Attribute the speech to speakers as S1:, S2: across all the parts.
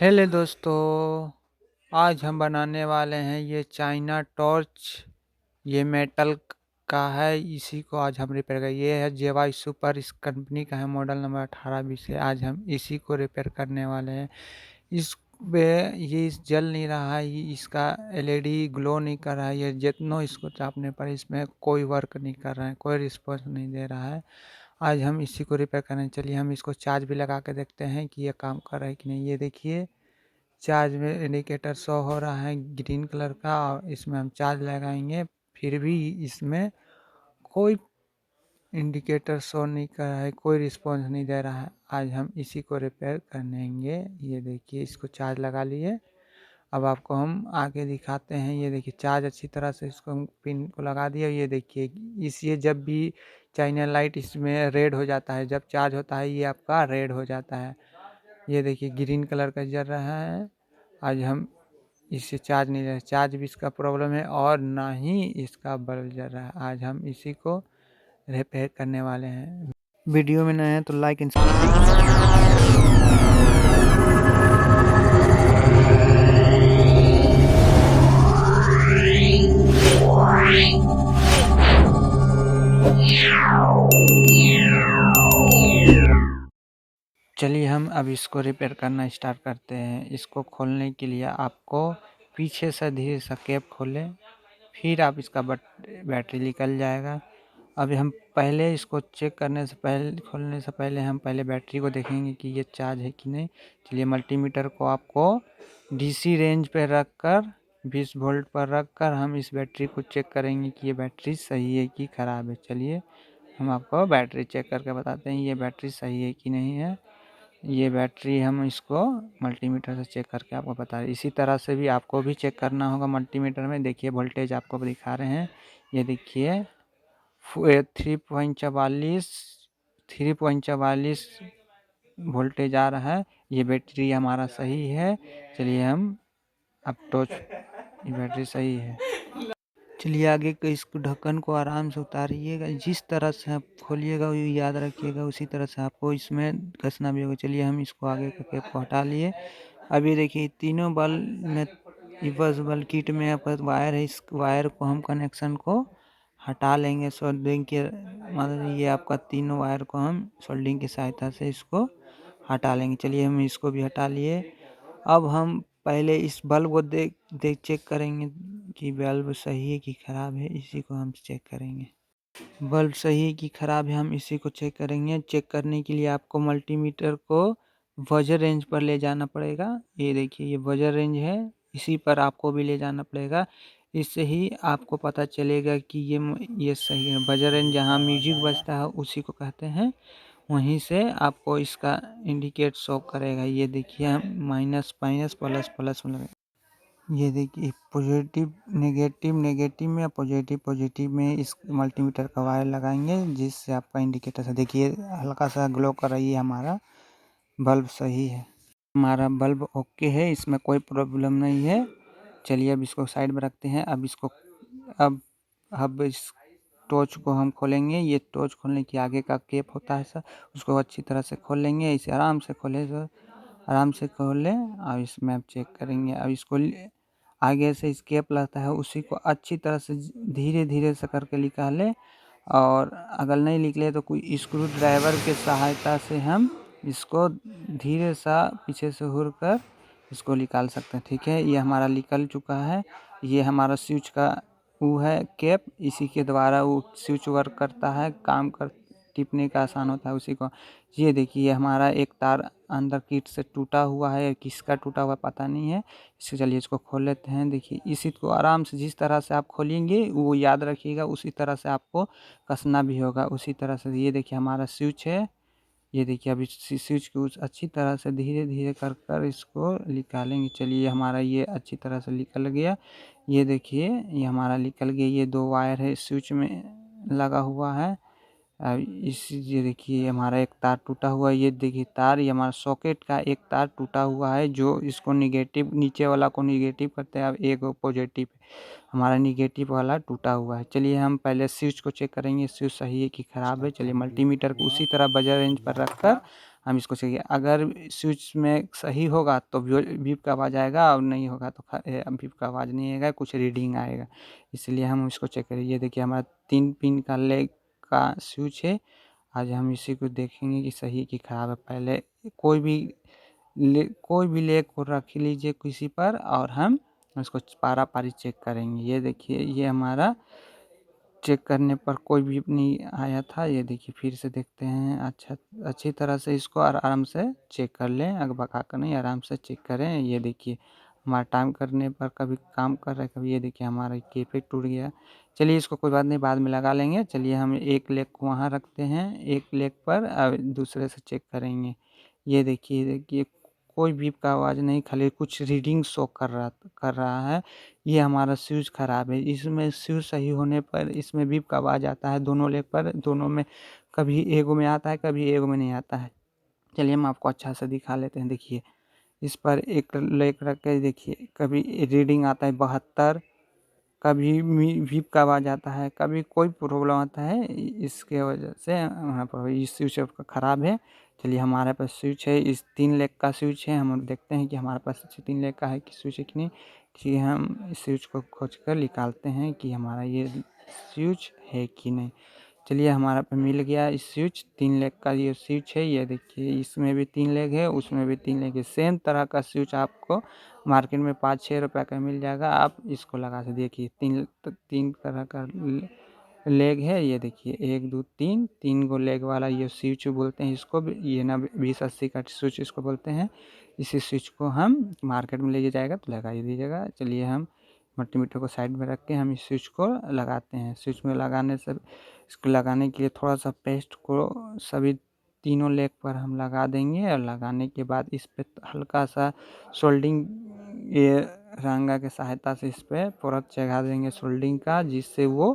S1: Hello दोस्तों, आज हम बनाने वाले हैं ये चाइना टॉर्च। ये मेटल का है, इसी को आज हम रिपेयर करेंगे। ये है जेवाई सुपर, इस कंपनी का है, मॉडल नंबर 1820 है। आज हम इसी को रिपेयर करने वाले हैं। इस पे ये जल नहीं रहा है, इसका एलईडी ग्लो नहीं कर रहा है। ये जितना इसको चापने पर इसमें कोई वर्क नहीं कर रहा है, कोई रिस्पॉन्स नहीं दे रहा है। आज हम इसी को रिपेयर करें। चलिए हम इसको चार्ज भी लगा के देखते हैं कि ये काम कर रहा है कि नहीं। ये देखिए, चार्ज में इंडिकेटर शो हो रहा है ग्रीन कलर का, और इसमें हम चार्ज लगाएंगे फिर भी इसमें कोई इंडिकेटर शो नहीं कर रहा है, कोई रिस्पॉन्स नहीं दे रहा है। आज हम इसी को रिपेयर करेंगे। ये देखिए, इसको चार्ज लगा लिए। अब आपको हम आगे दिखाते हैं। ये देखिए, चार्ज अच्छी तरह से इसको हम पिन को लगा दिया। ये देखिए, ये जब भी चाइना लाइट इसमें रेड हो जाता है, जब चार्ज होता है ये आपका रेड हो जाता है। ये देखिए, ग्रीन कलर का जल रहा है। आज हम इससे चार्ज नहीं रहा, चार्ज भी इसका प्रॉब्लम है और ना ही इसका बल्ब जल रहा है। आज हम इसी को रिपेयर करने वाले हैं। वीडियो में नए हैं तो लाइक एंड चलिए हम अब इसको रिपेयर करना स्टार्ट करते हैं। इसको खोलने के लिए आपको पीछे से धीरे से कैप खोलें, फिर आप इसका बैटरी निकल जाएगा। अभी हम पहले इसको चेक करने से पहले, खोलने से पहले हम पहले बैटरी को देखेंगे कि ये चार्ज है कि नहीं। चलिए, मल्टीमीटर को आपको डीसी रेंज पे रख कर 20 वोल्ट पर रख कर हम इस बैटरी को चेक करेंगे कि ये बैटरी सही है कि ख़राब है। चलिए हम आपको बैटरी चेक करके बताते हैं ये बैटरी सही है कि नहीं है। ये बैटरी हम इसको मल्टीमीटर से चेक करके आपको बता रहे। इसी तरह से भी आपको भी चेक करना होगा मल्टीमीटर में। देखिए, वोल्टेज आपको दिखा रहे हैं। ये देखिए, 3.44 3.44 वोल्टेज आ रहा है। ये बैटरी हमारा सही है। चलिए हम अब टॉर्च, ये बैटरी सही है। चलिए आगे के इसको ढक्कन को आराम से उतारिएगा। जिस तरह से आप खोलिएगा वो याद रखिएगा, उसी तरह से आपको इसमें कसना भी होगा। चलिए हम इसको आगे के कैप को हटा लिए। अभी देखिए, तीनों बल्ब में रिवर्सिबल किट में आपका वायर है। इस वायर को हम कनेक्शन को हटा लेंगे सोल्डरिंग के, मतलब ये आपका तीनों वायर को हम सोल्डरिंग की सहायता से इसको हटा लेंगे। चलिए हम इसको भी हटा लिए। अब हम पहले इस बल्ब को देख देख चेक करेंगे कि बल्ब सही है कि ख़राब है। इसी को हम चेक करेंगे। बल्ब सही है कि ख़राब है, हम इसी को चेक करेंगे। चेक करने के लिए आपको मल्टीमीटर को वजर रेंज पर ले जाना पड़ेगा। ये देखिए, ये वजर रेंज है, इसी पर आपको भी ले जाना पड़ेगा। इससे ही आपको पता चलेगा कि ये सही है। वजर रेंज जहाँ म्यूजिक बजता है उसी को कहते हैं, वहीं से आपको इसका इंडिकेट शो करेगा। ये देखिए, हम माइनस माइनस प्लस प्लस में, ये देखिए पॉजिटिव नेगेटिव, नेगेटिव में, पॉजिटिव पॉजिटिव में इस मल्टीमीटर का वायर लगाएंगे, जिससे आपका इंडिकेटर से देखिए हल्का सा ग्लो कर रही है। हमारा बल्ब सही है, हमारा बल्ब ओके है, इसमें कोई प्रॉब्लम नहीं है। चलिए अब इसको साइड में रखते हैं। अब इस टॉर्च को हम खोलेंगे। ये टॉर्च खोलने के आगे का केप होता है सर, उसको अच्छी तरह से खोल लेंगे। इसे आराम से खोलें सर, आराम से खोल लें। अब इसमें आप चेक करेंगे। अब इसको आगे से स्केप लगता है, उसी को अच्छी तरह से धीरे धीरे से करके निकालें। और अगर नहीं निकले तो कोई स्क्रू ड्राइवर के सहायता से हम इसको धीरे सा पीछे से हुर कर इसको निकाल सकते हैं। ठीक है, ये हमारा निकल चुका है। ये हमारा स्विच का वो है कैप, इसी के द्वारा वो स्विच वर्क करता है, काम कर टिपने का आसान होता है उसी को। ये देखिए, हमारा एक तार अंदर किट से टूटा हुआ है, किसका टूटा हुआ पता नहीं है। इससे चलिए इसको खोल लेते हैं। देखिए, इसी को आराम से जिस तरह से आप खोलेंगे वो याद रखिएगा, उसी तरह से आपको कसना भी होगा उसी तरह से। ये देखिए हमारा स्विच है। ये देखिए, अभी स्विच को अच्छी तरह से धीरे धीरे कर कर इसको निकालेंगे। चलिए हमारा ये अच्छी तरह से निकल गया। ये देखिए, ये हमारा निकल गया। ये 2 वायर है स्विच में लगा हुआ है। ये देखिए, हमारा एक तार टूटा हुआ है। ये देखिए तार, ये हमारा सॉकेट का एक तार टूटा हुआ है, जो इसको निगेटिव, नीचे वाला को निगेटिव करते हैं। अब एक पॉजिटिव, हमारा निगेटिव वाला टूटा हुआ है। चलिए हम पहले स्विच को चेक करेंगे, स्विच सही है कि ख़राब है। चलिए मल्टीमीटर को उसी तरह बजर रेंज पर रख कर हम इसको चेक अगर स्विच में सही होगा तो बीप का आवाज़ आएगा और नहीं होगा तो बीप का आवाज़ नहीं आएगा, कुछ रीडिंग आएगा। इसलिए हम इसको चेक करें। ये देखिए हमारा 3 पिन का लेग का स्विच है। आज हम इसी को देखेंगे कि सही कि खराब है। पहले कोई भी लेग को रख लीजिए किसी पर और हम उसको पारा-पारी चेक करेंगे। ये देखिए ये हमारा चेक करने पर कोई भी नहीं आया था। ये देखिए फिर से देखते हैं। अच्छी तरह से इसको आराम से चेक कर लें, अकबका कर नहीं, आराम से चेक करें। ये देखिए हमारा टाइम करने पर कभी काम कर रहा है, कभी ये देखिए हमारा कीपैड टूट गया। चलिए इसको कोई बात नहीं, बाद में लगा लेंगे। चलिए हम एक लेग को वहाँ रखते हैं, एक लेग पर दूसरे से चेक करेंगे। ये देखिए कोई बीप का आवाज़ नहीं, खाली कुछ रीडिंग शो कर रहा है। ये हमारा स्विच ख़राब है। इसमें स्विच सही होने पर इसमें बीप का आवाज़ आता है दोनों लेग पर, दोनों में कभी एगो में आता है, कभी एगो में नहीं आता है। चलिए हम आपको अच्छा से दिखा लेते हैं। देखिए इस पर एक लेग रख के देखिए, कभी रीडिंग आता है 72, कभी बीप का आवाज़ आता है, कभी कोई प्रॉब्लम आता है। इसके वजह से यहाँ पर ये स्विच आपका ख़राब है। चलिए हमारे पास स्विच है, इस 3 लेग का स्विच है। हम देखते हैं कि हमारे पास 3 लेग का है कि स्विच है कि नहीं। ठीक है, हम इस स्विच को खोज कर निकालते हैं कि हमारा ये स्विच है कि नहीं। चलिए हमारा पे मिल गया इस स्विच, 3 लेग का ये स्विच है। ये देखिए इसमें भी 3 लेग है, उसमें भी 3 लेग है। सेम तरह का स्विच आपको मार्केट में 5-6 रुपये का मिल जाएगा। आप इसको लगा के देखिए, 3 तरह का लेग है। ये देखिए 1 2 3 गो लेग वाला ये स्विच बोलते हैं इसको। ये ना 20-80 का स्विच इसको बोलते हैं। इसी स्विच को हम मार्केट में ले जाएगा तो लगा ही दीजिएगा। चलिए हम मल्टीमीटर को साइड में रख के हम इस स्विच को लगाते हैं। स्विच में लगाने से इसको लगाने के लिए थोड़ा सा पेस्ट को सभी तीनों लेग पर हम लगा देंगे और लगाने के बाद इस पे हल्का सा सोल्डिंग ये रंगा के सहायता से इस पे परत चढ़ा देंगे सोल्डिंग का, जिससे वो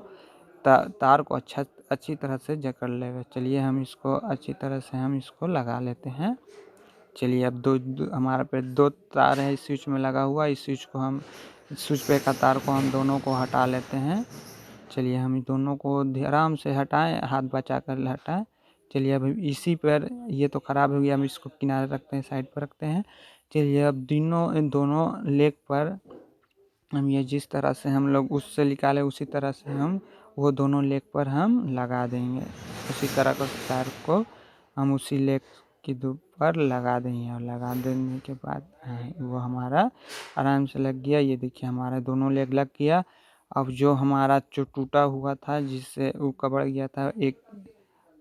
S1: तार को अच्छी तरह से जकड़ लेगा। चलिए हम इसको अच्छी तरह से हम इसको लगा लेते हैं। चलिए अब हमारे पे 2 तार है इस स्विच में लगा हुआ। इस स्विच पे का तार को हम दोनों को हटा लेते हैं। चलिए हम दोनों को आराम से हटाएं, हाथ बचा कर हटाएं। चलिए अब इसी पर ये तो ख़राब हो गया, हम इसको किनारे रखते हैं, साइड पर रखते हैं। चलिए अब दोनों लेग पर हम ये जिस तरह से हम लोग उससे निकाले उसी तरह से हम वो दोनों लेग पर हम लगा देंगे। उसी तरह का तार को हम उसी लेग की पर लगा देंगे और लगा देने के बाद वो हमारा आराम से लग गया। ये देखिए हमारा दोनों लेग लग गया। अब जो हमारा जो टूटा हुआ था जिससे वो कबड़ गया था एक,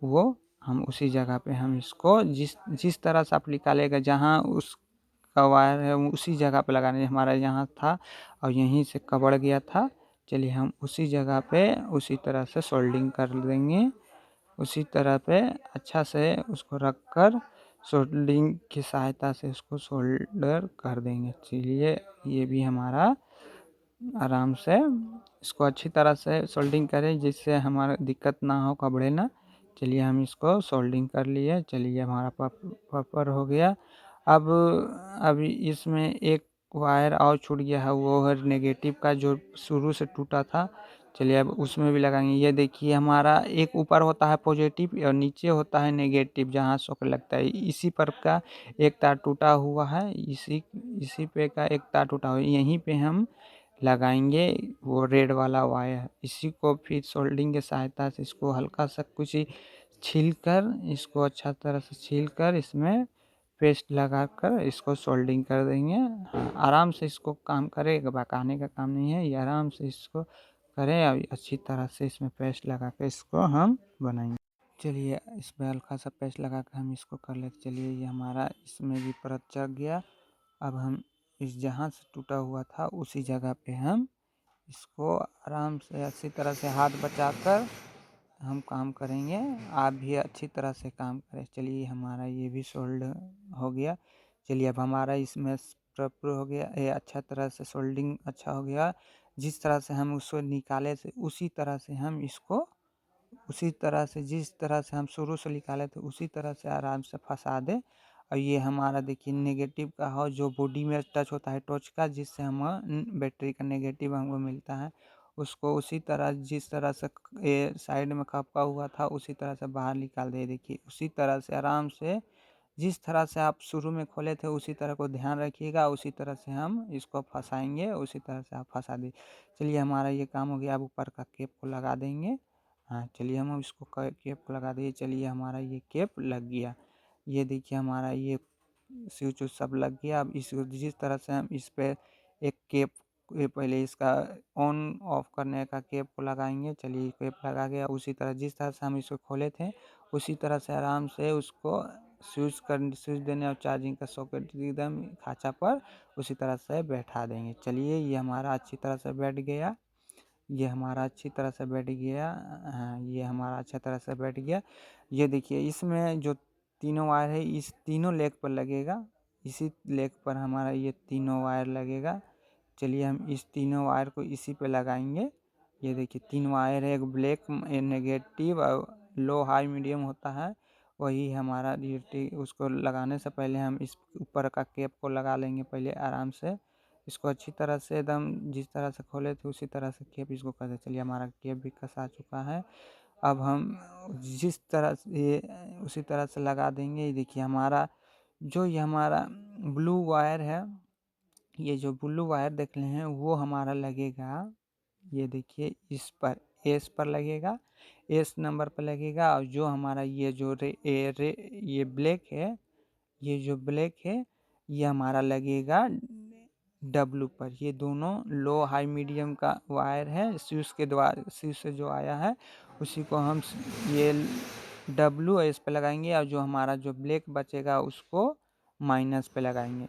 S1: वो हम उसी जगह पे हम इसको जिस जिस तरह से आप निकालेगा जहाँ उसका वायर है उसी जगह पे लगाने। हमारा यहाँ था और यहीं से कबड़ गया था। चलिए हम उसी जगह पे उसी तरह से सोल्डिंग कर देंगे। उसी तरह पे अच्छा से उसको रख कर सोल्डिंग की सहायता से उसको सोल्डर कर देंगे। चलिए ये भी हमारा आराम से इसको अच्छी तरह से सोल्डिंग करें जिससे हमारा दिक्कत ना हो, कबड़े ना। चलिए हम इसको सोल्डिंग कर लिए। चलिए हमारा प्रॉपर हो गया। अब अभी इसमें एक वायर और छूट गया है, वो है नेगेटिव का जो शुरू से टूटा था। चलिए अब उसमें भी लगाएंगे। ये देखिए हमारा एक ऊपर होता है पॉजिटिव और नीचे होता है नेगेटिव, जहाँ शॉक लगता है। इसी पर का एक तार टूटा हुआ है, इसी पे का एक तार टूटा हुआ है। यहीं पे हम लगाएंगे वो रेड वाला वायर। इसी को फिर सोल्डिंग की सहायता से इसको हल्का सा कुछ छील कर इसको अच्छा तरह से छील कर इसमें पेस्ट लगा कर इसको सोल्डिंग कर देंगे। हाँ, आराम से इसको काम करें, बकाने का काम नहीं है, ये आराम से इसको करें और अच्छी तरह से इसमें पेस्ट लगा कर इसको हम बनाएंगे। चलिए इसमें हल्का सा पेस्ट लगा कर हम इसको कर लेते। चलिए ये हमारा इसमें भी परत चढ़ गया। अब हम इस जहाँ से टूटा हुआ था उसी जगह पे हम इसको आराम से अच्छी तरह से हाथ बचाकर हम काम करेंगे। आप भी अच्छी तरह से काम करें। चलिए हमारा ये भी सोल्ड हो गया। चलिए अब हमारा इसमें प्रॉपर हो गया, ये अच्छा तरह से सोल्डिंग अच्छा हो गया। जिस तरह से हम उसको निकाले थे उसी तरह से हम इसको उसी तरह से जिस तरह से हम शुरू से निकाले थे उसी तरह से आराम से फंसा दें। और ये हमारा देखिए नेगेटिव का हो जो बॉडी में टच होता है टॉर्च का, जिससे हम बैटरी का नेगेटिव हमको मिलता है, उसको उसी तरह जिस तरह से ये साइड में खपका हुआ था उसी तरह से बाहर निकाल दे। देखिए उसी तरह से आराम से जिस तरह से आप शुरू में खोले थे उसी तरह को ध्यान रखिएगा, उसी तरह से हम इसको फँसाएँगे, उसी तरह से आप फँसा दी चलिए हमारा ये काम हो गया। अब ऊपर का कैप को लगा देंगे। हाँ, चलिए हम इसको कैप को लगा दिए। चलिए हमारा ये कैप लग गया। ये देखिए हमारा ये स्विच उच सब लग गया। अब इस जिस तरह से हम इस पे एक कैप ये पहले इसका ऑन ऑफ करने का कैप को लगाएंगे। चलिए कैप लगा गया। उसी तरह जिस तरह से हम इसको खोले थे उसी तरह से आराम से उसको स्विच देने और चार्जिंग का सॉकेट एकदम खाँचा पर उसी तरह से बैठा देंगे। चलिए ये हमारा अच्छी तरह से बैठ गया। ये हमारा अच्छी तरह से बैठ गया। हाँ, ये हमारा अच्छा तरह से बैठ गया। ये देखिए इसमें जो तीनों वायर है इस तीनों लेग पर लगेगा। इसी लेग पर हमारा ये तीनों वायर लगेगा। चलिए हम इस तीनों वायर को इसी पे लगाएंगे। ये देखिए 3 वायर है, एक ब्लैक नेगेटिव और लो हाई मीडियम होता है वही हमारा ड्यूटी। उसको लगाने से पहले हम इस ऊपर का कैप को लगा लेंगे पहले आराम से। इसको अच्छी तरह से एकदम जिस तरह से खोले थे उसी तरह से कैप इसको कर दे। चलिए हमारा कैप भी कसा चुका है। अब हम जिस तरह से ये उसी तरह से लगा देंगे। ये देखिए हमारा जो ये हमारा ब्लू वायर है, ये जो ब्लू वायर देख रहे हैं वो हमारा लगेगा। ये देखिए इस पर एस पर लगेगा, एस नंबर पर लगेगा। और जो हमारा ये जो ये ब्लैक है, ये जो ब्लैक है ये हमारा लगेगा डब्लू पर। ये दोनों लो हाई मीडियम का वायर है। स्विच के द्वारा स्विच से जो आया है उसी को हम ये डब्लू एस पे लगाएंगे और जो हमारा जो ब्लैक बचेगा उसको माइनस पे लगाएंगे।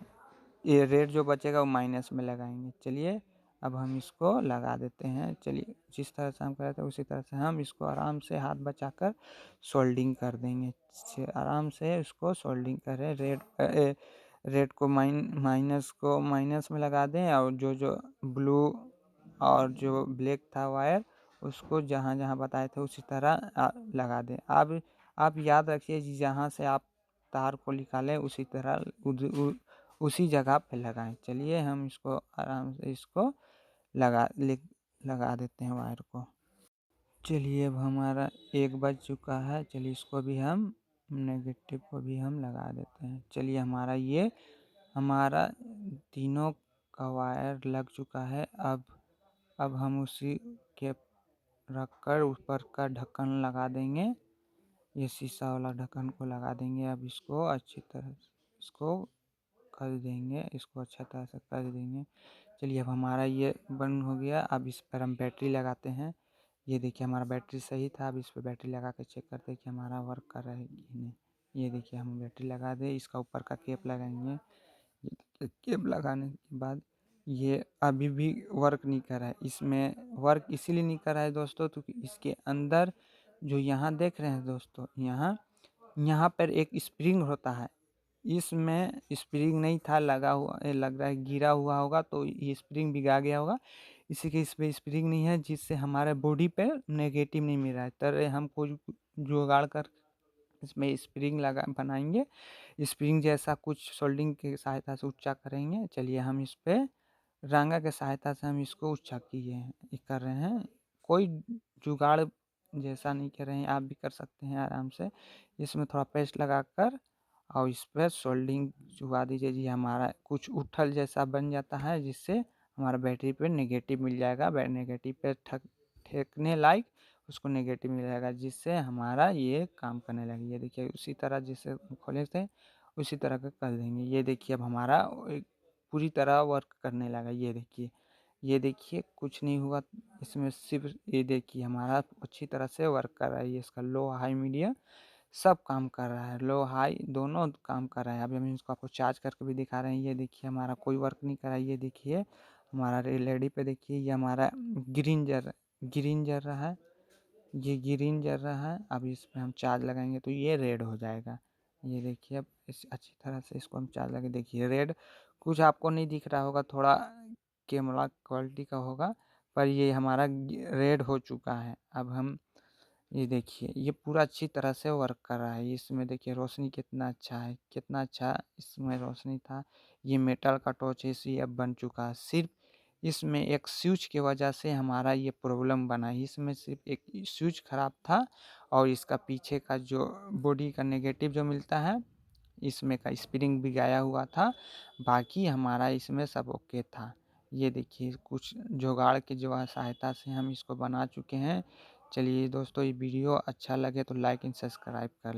S1: ये रेड जो बचेगा वो माइनस में लगाएंगे। चलिए अब हम इसको लगा देते हैं। चलिए जिस तरह से हम कर रहे थे उसी तरह से हम इसको आराम से हाथ बचाकर सोल्डिंग कर देंगे। आराम से इसको सोल्डिंग करें। रेड को माइनस को माइनस में लगा दें और जो ब्लू और जो ब्लैक था वायर उसको जहाँ जहाँ बताए थे उसी तरह लगा दें। अब आप याद रखिए जहाँ से आप तार को निकालें उसी तरह उसी जगह पे लगाएं। चलिए हम इसको आराम से इसको लगा देते हैं वायर को। चलिए अब हमारा एक बज चुका है। चलिए इसको भी हम नेगेटिव को भी हम लगा देते हैं। चलिए हमारा तीनों का वायर लग चुका है। अब हम उसी के रख कर ऊपर का ढक्कन लगा देंगे। ये शीशा वाला ढक्कन को लगा देंगे। अब इसको अच्छी तरह से इसको कर देंगे, इसको अच्छा तरह से कर देंगे। चलिए अब हमारा ये बंद हो गया। अब इस पर हम बैटरी लगाते हैं। ये देखिए हमारा बैटरी सही था। अब इस पर बैटरी लगा के चेक करते हैं कि हमारा वर्क कर रहा है कि नहीं। ये देखिए हम बैटरी लगा दे, इसका ऊपर का कैप लगाएंगे। कैप लगाने के बाद ये अभी भी वर्क नहीं कर रहा है। इसमें वर्क इसीलिए नहीं कर रहा है दोस्तों क्योंकि इसके अंदर जो यहाँ देख रहे हैं दोस्तों, यहाँ पर एक स्प्रिंग होता है। इसमें स्प्रिंग नहीं था लगा हुआ, लग रहा है गिरा हुआ होगा तो ये स्प्रिंग बिगा गया होगा। इसी के इस पे स्प्रिंग नहीं है जिससे हमारे बॉडी पे नेगेटिव नहीं मिल रहा है। तर हमको जुगाड़ कर इसमें स्प्रिंग लगा बनाएंगे। स्प्रिंग जैसा कुछ सोल्डिंग की सहायता से ऊंचा करेंगे। चलिए हम इस पे रांगा के सहायता से हम इसको ऊंचा किए हैं कर रहे हैं। कोई जुगाड़ जैसा नहीं कर रहे हैं, आप भी कर सकते हैं आराम से। इसमें थोड़ा पेस्ट लगा कर और इस पर सोल्डिंग चुका दीजिए। जी हमारा कुछ उठल जैसा बन जाता है जिससे हमारा बैटरी पे नेगेटिव मिल जाएगा। नेगेटिव पे ठेकने लायक उसको नेगेटिव मिल जाएगा जिससे हमारा ये काम करने लगे। ये देखिए उसी तरह जैसे खोले थे उसी तरह का कर देंगे। ये देखिए अब हमारा पूरी तरह वर्क करने लगा। ये देखिए कुछ नहीं हुआ इसमें, सिर्फ ये देखिए हमारा अच्छी तरह से वर्क कर रहा है। ये इसका लो हाई मीडियम सब काम कर रहा है, लो हाई दोनों काम कर रहा है। अभी हम इसको आपको चार्ज करके भी दिखा रहे हैं। ये देखिए हमारा कोई वर्क नहीं कर रहा है। ये देखिए हमारा एलईडी पे देखिए ये हमारा ग्रीन जल रहा है। ये ग्रीन जल रहा है। अब इसमें हम चार्ज लगाएंगे तो ये रेड हो जाएगा। ये देखिए अब इस अच्छी तरह से इसको हम चार्ज लगे देखिए रेड। कुछ आपको नहीं दिख रहा होगा, थोड़ा कैमरा क्वालिटी का होगा, पर ये हमारा रेड हो चुका है। अब हम ये देखिए ये पूरा अच्छी तरह से वर्क कर रहा है। इसमें देखिए रोशनी कितना अच्छा है, कितना अच्छा इसमें रोशनी था। ये मेटल का टॉर्च ऐसे अब बन चुका है। सिर्फ इसमें एक स्विच की वजह से हमारा ये प्रॉब्लम बना है। इसमें सिर्फ एक स्विच खराब था और इसका पीछे का जो बॉडी का नेगेटिव जो मिलता है इसमें का स्प्रिंग भी गया हुआ था, बाकी हमारा इसमें सब ओके था। ये देखिए कुछ जुगाड़ की जो है सहायता से हम इसको बना चुके हैं। चलिए दोस्तों, ये वीडियो अच्छा लगे तो लाइक एंड सब्सक्राइब कर